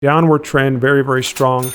Downward trend, very, very strong.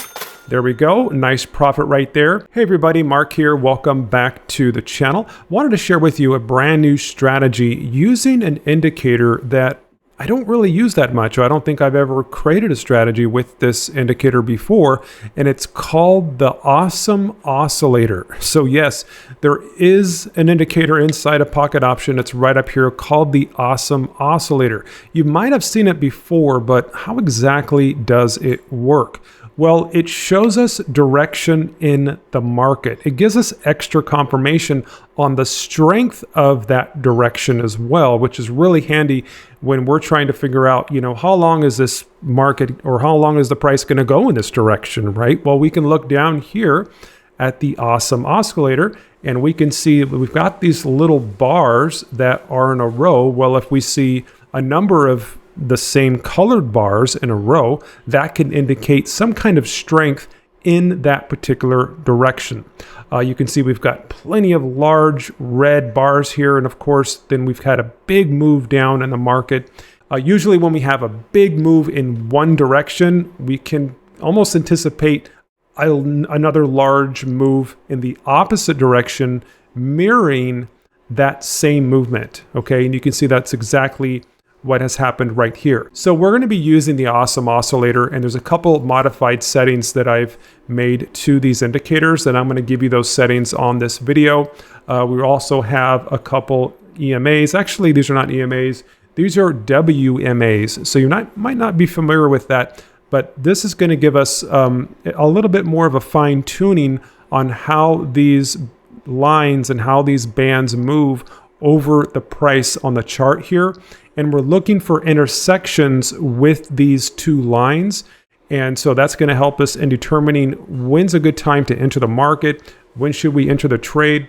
There we go. Nice profit right there. Hey everybody, Mark here. Welcome back to the channel. Wanted to share with you a brand new strategy using an indicator that I don't really use that much. I don't think I've ever created a strategy with this indicator before, and it's called the Awesome Oscillator. So yes, there is an indicator inside a pocket option. It's right up here called the Awesome Oscillator. You might have seen it before, but how exactly does it work? Well, it shows us direction in the market. It gives us extra confirmation on the strength of that direction as well, which is really handy when we're trying to figure out, how long is this market or how long is the price going to go in this direction, right? Well, we can look down here at the Awesome Oscillator and we can see we've got these little bars that are in a row. Well, if we see a number of the same colored bars in a row, that can indicate some kind of strength in that particular direction. You can see we've got plenty of large red bars here, and of course then we've had a big move down in the market. Usually when we have a big move in one direction, we can almost anticipate another large move in the opposite direction mirroring that same movement. Okay, and you can see that's exactly what has happened right here. So we're going to be using the Awesome Oscillator, and there's a couple modified settings that I've made to these indicators, and I'm going to give you those settings on this video. We also have a couple EMAs. Actually, these are not EMAs. These are WMAs. So you might not be familiar with that, but this is going to give us a little bit more of a fine tuning on how these lines and how these bands move over the price on the chart here. And we're looking for intersections with these two lines. And so that's going to help us in determining when's a good time to enter the market, when should we enter the trade.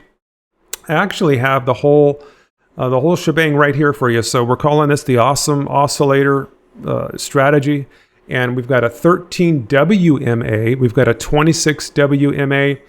I actually have the whole shebang right here for you. So we're calling this the Awesome Oscillator strategy. And we've got a 13 WMA, we've got a 26 WMA.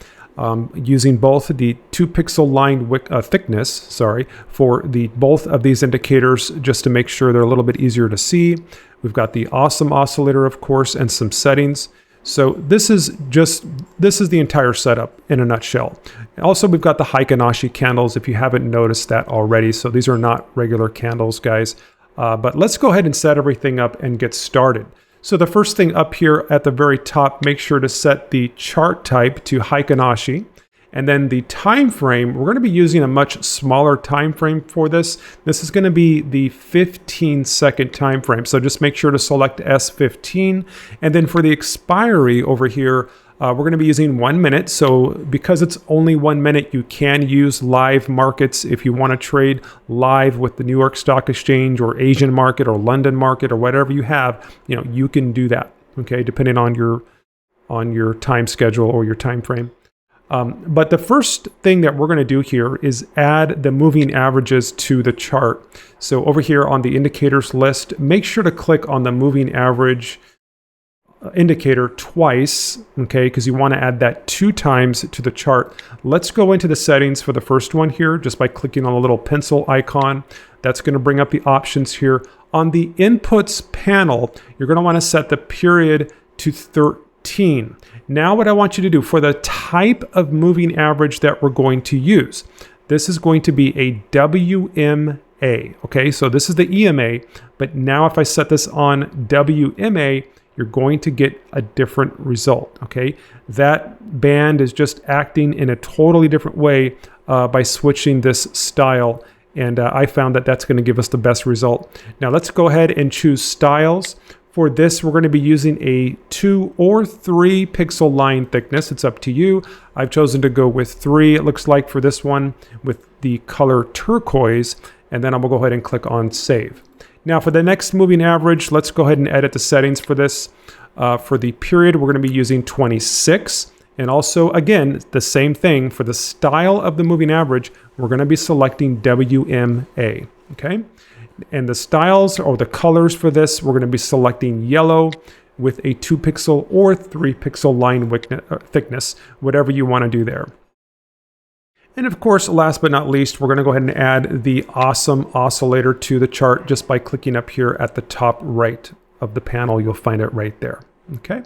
Using both the 2 pixel line thickness, for both of these indicators, just to make sure they're a little bit easier to see. We've got the Awesome Oscillator, of course, and some settings. So this is the entire setup in a nutshell. Also, we've got the Heikin-Ashi candles, if you haven't noticed that already. So these are not regular candles, guys. But let's go ahead and set everything up and get started. So the first thing up here at the very top, make sure to set the chart type to Heikin-Ashi. And then the time frame, we're going to be using a much smaller time frame for this. This is going to be the 15-second time frame. So just make sure to select S15. And then for the expiry over here, we're going to be using 1 minute. So because it's only 1 minute, you can use live markets if you want to trade live with the New York Stock Exchange or Asian market or London market or whatever you have. You can do that, okay, depending on your time schedule or your time frame. But the first thing that we're going to do here is add the moving averages to the chart. So over here on the indicators list, make sure to click on the moving average indicator twice, okay, because you want to add that 2 times to the chart. Let's go into the settings for the first one here just by clicking on the little pencil icon. That's going to bring up the options here. On the inputs panel, you're going to want to set the period to 13. Now what I want you to do for the type of moving average that we're going to use, this is going to be a WMA. Okay, so this is the EMA, but now if I set this on WMA, you're going to get a different result, okay? That band is just acting in a totally different way by switching this style, and I found that that's going to give us the best result. Now let's go ahead and choose styles. For this, we're going to be using a 2 or 3 pixel line thickness. It's up to you. I've chosen to go with 3, it looks like, for this one with the color turquoise, and then I'm going to go ahead and click on Save. Now for the next moving average, let's go ahead and edit the settings for this. For the period, we're going to be using 26. And also, again, the same thing. For the style of the moving average, we're going to be selecting WMA, okay? And the styles or the colors for this, we're going to be selecting yellow with a 2 pixel or 3 pixel line thickness, whatever you want to do there. And of course, last but not least, we're going to go ahead and add the Awesome Oscillator to the chart just by clicking up here at the top right of the panel. You'll find it right there. Okay,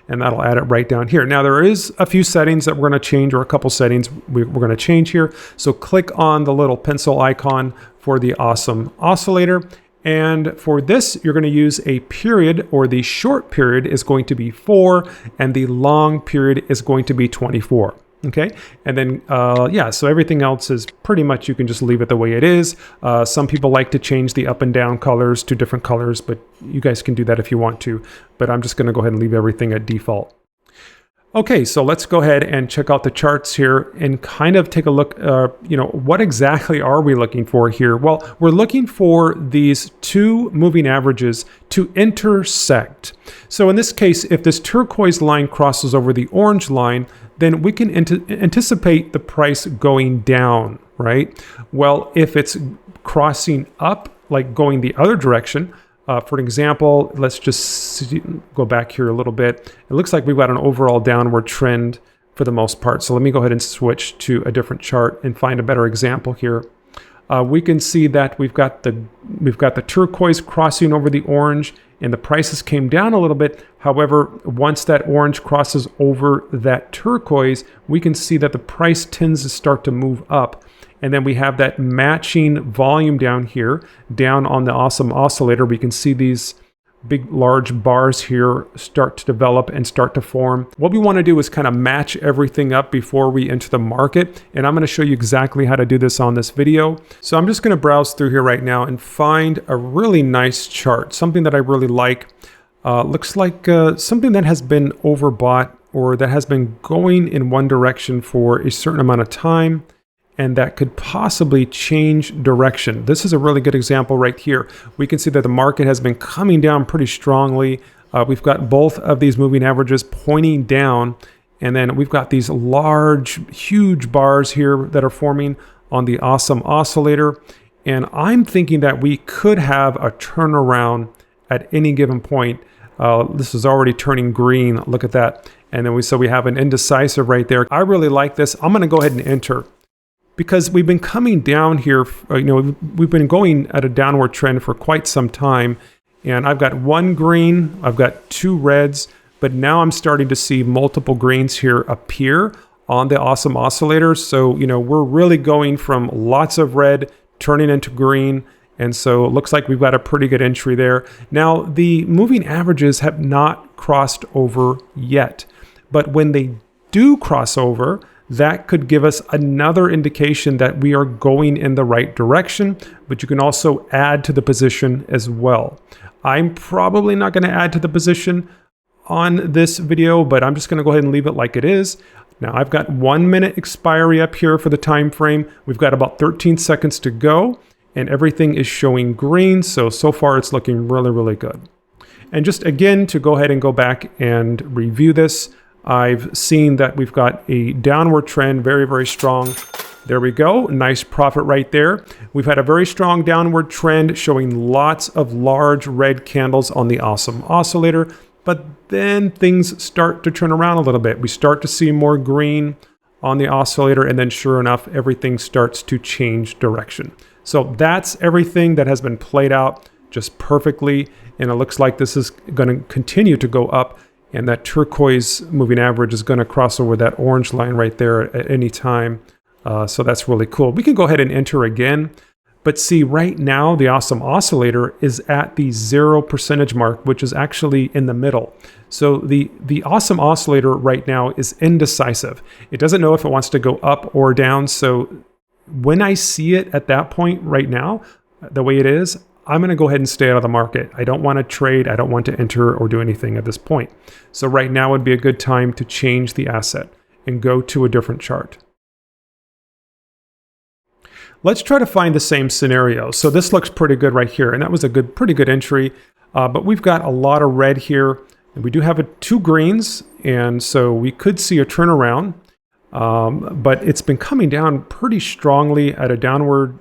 and that'll add it right down here. Now there is a few settings that we're going to change, or a couple settings we're going to change here. So click on the little pencil icon for the Awesome Oscillator. And for this, you're going to use a period, or the short period is going to be 4, and the long period is going to be 24. Okay, and then yeah, so everything else is pretty much, you can just leave it the way it is. Some people like to change the up and down colors to different colors, but you guys can do that if you want to. But I'm just going to go ahead and leave everything at default. Okay, so let's go ahead and check out the charts here and kind of take a look, you know, what exactly are we looking for here? Well, we're looking for these two moving averages to intersect. So in this case, if this turquoise line crosses over the orange line, then we can anticipate the price going down, right? Well, if it's crossing up, like going the other direction, for example, let's just go back here a little bit. It looks like we've got an overall downward trend for the most part. So let me go ahead and switch to a different chart and find a better example here. We can see that we've got the turquoise crossing over the orange, and the prices came down a little bit. However, once that orange crosses over that turquoise, we can see that the price tends to start to move up. And then we have that matching volume down here, down on the Awesome Oscillator. We can see these big, large bars here start to develop and start to form. What we want to do is kind of match everything up before we enter the market. And I'm going to show you exactly how to do this on this video. So I'm just going to browse through here right now and find a really nice chart, something that I really like. Looks like something that has been overbought, or that has been going in one direction for a certain amount of time, and that could possibly change direction. This is a really good example right here. We can see that the market has been coming down pretty strongly. We've got both of these moving averages pointing down, and then we've got these large, huge bars here that are forming on the Awesome Oscillator. And I'm thinking that we could have a turnaround at any given point. This is already turning green. Look at that. And then we have an indecisive right there. I really like this. I'm going to go ahead and enter, because we've been coming down here, you know, we've been going at a downward trend for quite some time. And I've got one green, I've got two reds, but now I'm starting to see multiple greens here appear on the Awesome Oscillator. So, you know, we're really going from lots of red turning into green. And so it looks like we've got a pretty good entry there. Now, the moving averages have not crossed over yet, but when they do cross over, that could give us another indication that we are going in the right direction, but you can also add to the position as well. I'm probably not going to add to the position on this video, but I'm just going to go ahead and leave it like it is. Now I've got 1 minute expiry up here for the time frame. We've got about 13 seconds to go, and everything is showing green. So far it's looking really, really good. And just again, to go ahead and go back and review this, I've seen that we've got a downward trend, very, very strong. There we go, nice profit right there. We've had a very strong downward trend showing lots of large red candles on the Awesome Oscillator, but then things start to turn around a little bit. We start to see more green on the oscillator, and then sure enough, everything starts to change direction. So that's everything that has been played out just perfectly, and it looks like this is going to continue to go up. And that turquoise moving average is going to cross over that orange line right there at any time. So that's really cool. We can go ahead and enter again. But see, right now, the Awesome Oscillator is at the 0% mark, which is actually in the middle. So the Awesome Oscillator right now is indecisive. It doesn't know if it wants to go up or down. So when I see it at that point right now, the way it is, I'm going to go ahead and stay out of the market. I don't want to trade. I don't want to enter or do anything at this point. So right now would be a good time to change the asset and go to a different chart. Let's try to find the same scenario. So this looks pretty good right here. And that was a pretty good entry. But we've got a lot of red here. And we do have two greens. And so we could see a turnaround. But it's been coming down pretty strongly at a downward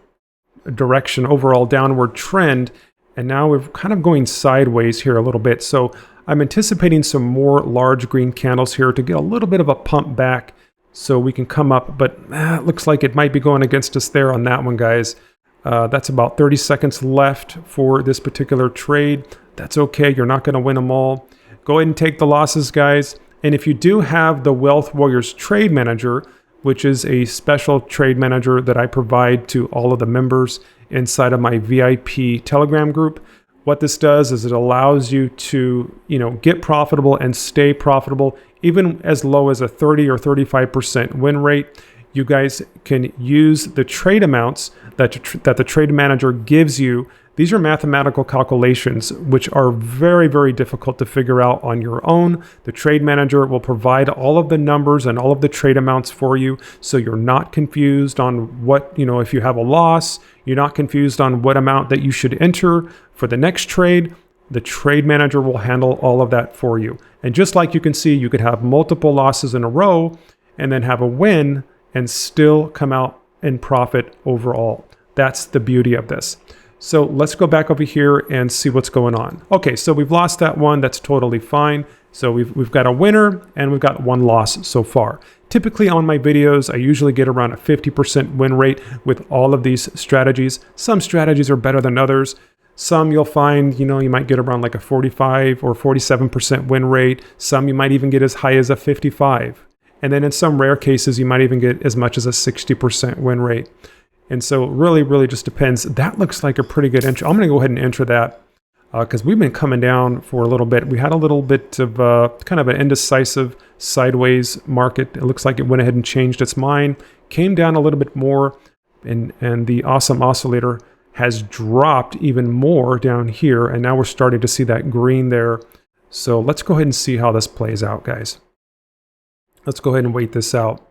direction, overall downward trend, and now we're kind of going sideways here a little bit. So I'm anticipating some more large green candles here to get a little bit of a pump back so we can come up, but it looks like it might be going against us there on that one, guys. That's about 30 seconds left for this particular trade. That's okay, you're not going to win them all. go ahead and take the losses, guys. And if you do have the Wealth Warriors Trade Manager, which is a special trade manager that I provide to all of the members inside of my VIP Telegram group, what this does is it allows you to, get profitable and stay profitable, even as low as a 30 or 35% win rate. You guys can use the trade amounts that the trade manager gives you. These are mathematical calculations, which are very, very difficult to figure out on your own. The trade manager will provide all of the numbers and all of the trade amounts for you, so you're not confused on what, if you have a loss, you're not confused on what amount that you should enter for the next trade. The trade manager will handle all of that for you. And just like you can see, you could have multiple losses in a row and then have a win and still come out in profit overall. That's the beauty of this. So let's go back over here and see what's going on. Okay, so we've lost that one. That's totally fine. So we've got a winner and we've got one loss so far. Typically on my videos, I usually get around a 50% win rate with all of these strategies. Some strategies are better than others. Some you'll find, you might get around like a 45 or 47% win rate. Some you might even get as high as a 55. And then in some rare cases, you might even get as much as a 60% win rate. And so it really, really just depends. That looks like a pretty good entry. I'm going to go ahead and enter that because we've been coming down for a little bit. We had a little bit of kind of an indecisive sideways market. It looks like it went ahead and changed its mind, came down a little bit more, and the awesome oscillator has dropped even more down here. And now we're starting to see that green there. So let's go ahead and see how this plays out, guys. Let's go ahead and wait this out.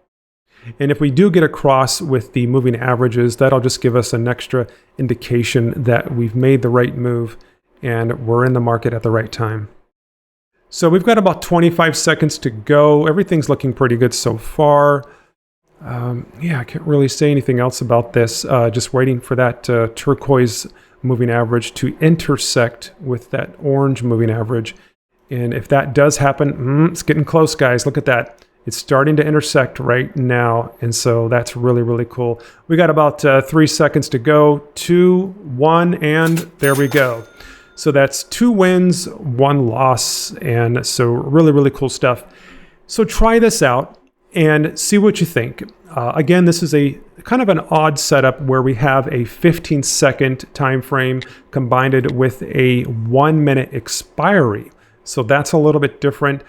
And if we do get across with the moving averages, that'll just give us an extra indication that we've made the right move and we're in the market at the right time. So we've got about 25 seconds to go. Everything's looking pretty good so far. I can't really say anything else about this. Just waiting for that turquoise moving average to intersect with that orange moving average. And if that does happen, it's getting close, guys. Look at that. It's starting to intersect right now, and so that's really, really cool. We got about 3 seconds to go. 2, 1, and there we go. So that's 2 wins, 1 loss, and so really, really cool stuff. So try this out and see what you think. Again, this is a kind of an odd setup where we have a 15-second time frame combined with a 1-minute expiry. So that's a little bit different.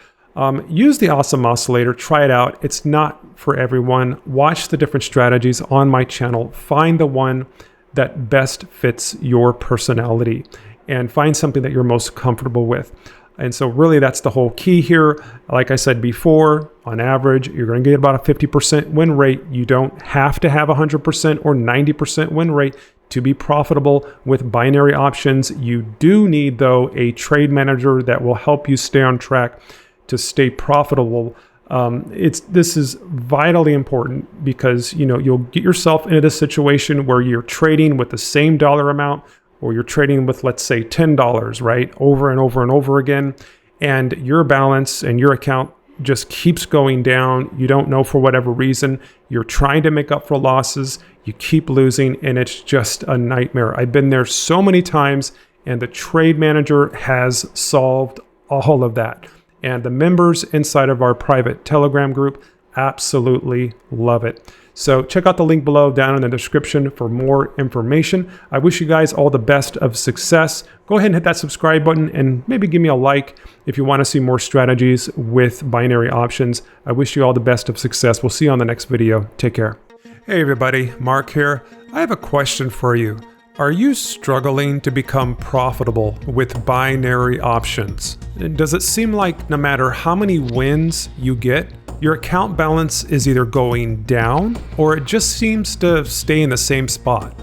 Use the awesome oscillator, try it out. It's not for everyone. Watch the different strategies on my channel. Find the one that best fits your personality and find something that you're most comfortable with. And so really that's the whole key here. Like I said before, on average, you're going to get about a 50% win rate. You don't have to have 100% or 90% win rate to be profitable with binary options. You do need, though, a trade manager that will help you stay on track to stay profitable. This is vitally important because you'll get yourself into this situation where you're trading with the same dollar amount, or you're trading with, let's say, $10, right, over and over and over again, and your balance and your account just keeps going down. You don't know for whatever reason. You're trying to make up for losses. You keep losing, and it's just a nightmare. I've been there so many times, and the trade manager has solved all of that. And the members inside of our private Telegram group absolutely love it. So check out the link below down in the description for more information. I wish you guys all the best of success. Go ahead and hit that subscribe button and maybe give me a like if you want to see more strategies with binary options. I wish you all the best of success. We'll see you on the next video. Take care. Hey everybody, Mark here. I have a question for you. Are you struggling to become profitable with binary options? Does it seem like no matter how many wins you get, your account balance is either going down or it just seems to stay in the same spot?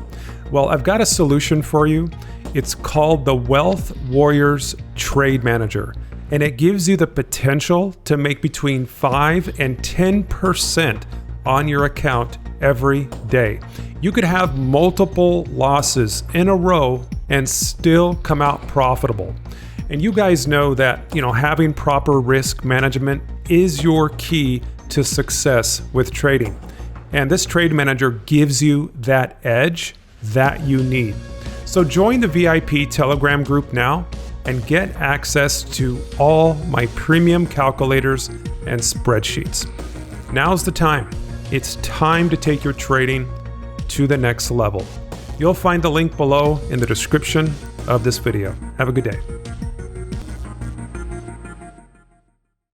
Well, I've got a solution for you. It's called the Wealth Warriors Trade Manager, and it gives you the potential to make between 5 and 10% on your account every day. You could have multiple losses in a row and still come out profitable. And you guys know that, having proper risk management is your key to success with trading. And this trade manager gives you that edge that you need. So join the VIP Telegram group now. and get access to all my premium calculators and spreadsheets. Now's the time. It's time to take your trading to the next level. You'll find the link below in the description of this video. Have a good day.